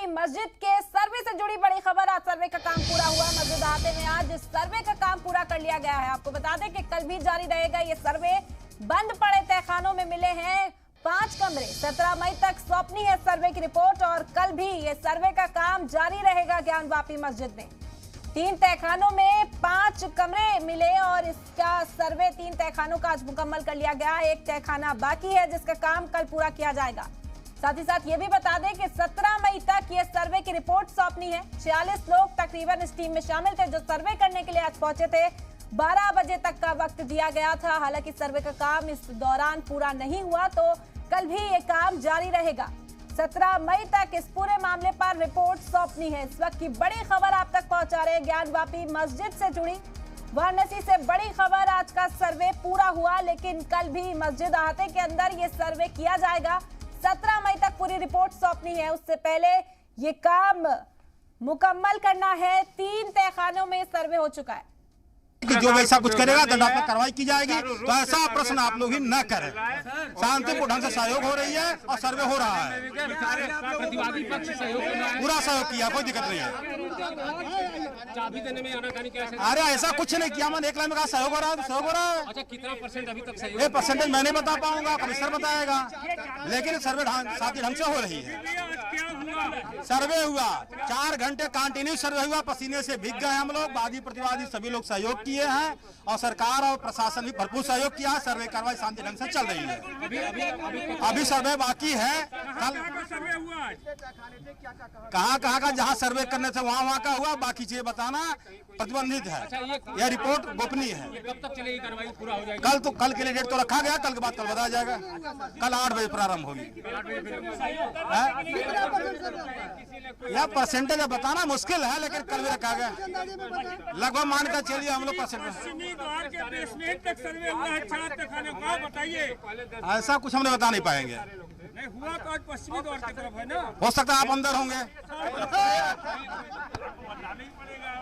वापी मस्जिद के सर्वे से जुड़ी बड़ी खबर। आज सर्वे का काम पूरा हुआ। मस्जिद अहाते में आज इस सर्वे का काम पूरा कर लिया गया है। आपको बता दें कि कल भी जारी रहेगा ये सर्वे। बंद पड़े तहखानों में मिले हैं 5 कमरे। 17 मई तक सौंपनी है सर्वे की रिपोर्ट और कल भी ये सर्वे का काम जारी रहेगा। ज्ञान वापी मस्जिद में 3 तहखानों में 5 कमरे मिले और इसका सर्वे 3 तहखानों का आज मुकम्मल कर लिया गया। एक तहखाना बाकी है जिसका काम कल पूरा किया जाएगा। साथ ही साथ ये भी बता दें कि 17 मई तक ये सर्वे की रिपोर्ट सौंपनी है। 46 लोग तकरीबन इस टीम में शामिल थे जो सर्वे करने के लिए आज पहुंचे थे। 12 बजे तक का वक्त दिया गया था। हालांकि सर्वे का काम इस दौरान पूरा नहीं हुआ तो कल भी ये काम जारी रहेगा। 17 मई तक इस पूरे मामले पर रिपोर्ट सौंपनी है। इस वक्त की बड़ी खबर आप तक पहुंचा रहे हैं ज्ञान वापी मस्जिद से जुड़ी वाराणसी से बड़ी खबर। आज का सर्वे पूरा हुआ लेकिन कल भी मस्जिद अहाते के अंदर ये सर्वे किया जाएगा। 17 मई तक पूरी रिपोर्ट सौंपनी है। उससे पहले ये काम मुकम्मल करना है। 3 तहखानों में सर्वे हो चुका है। जो वैसा कुछ करेगा दंडात्मक कार्रवाई की जाएगी। तो ऐसा प्रश्न आप लोग ही न करें। शांतिपूर्ण ढंग से सहयोग हो रही है और सर्वे हो रहा है। पूरा सहयोग किया, कोई दिक्कत नहीं है। अरे ऐसा कुछ नहीं किया। मैंने 1 लाइन में कहा सहयोग हो रहा है तो सहयोग हो रहा है। अच्छा, कितना परसेंट अभी तक सहयोग? ये परसेंटेज मैं नहीं बता पाऊंगा, कमिश्नर बताएगा। लेकिन सर्वे साथी ढंग से हो रही है। सर्वे हुआ 4 घंटे कंटिन्यू सर्वे हुआ। पसीने से भीग गए हम लोग। वादी प्रतिवादी सभी लोग सहयोग किए हैं और सरकार और प्रशासन भी भरपूर सहयोग किया है। सर्वे कार्रवाई शांति ढंग से चल रही है। अभी सर्वे बाकी है। कल कहाँ का जहाँ सर्वे करने से वहाँ का हुआ। बाकी चीजें बताना प्रतिबंधित है। यह रिपोर्ट गोपनीय है। कब तक चलेगी कार्रवाई? पूरा हो जाएगा? कल के लिए डेट तो रखा गया। कल के बाद कल बताया जाएगा। कल 8 बजे प्रारंभ होगी। यह परसेंटेज बताना मुश्किल है लेकिन कल भी रखा गया। लगभग मान कर चलिए हम लोग बताइए। ऐसा कुछ हमने बता नहीं पाएंगे। नहीं हुआ तो आज पश्चिमी द्वार की तरफ है ना। हो सकता है आप अंदर होंगे। नहीं पड़ेगा।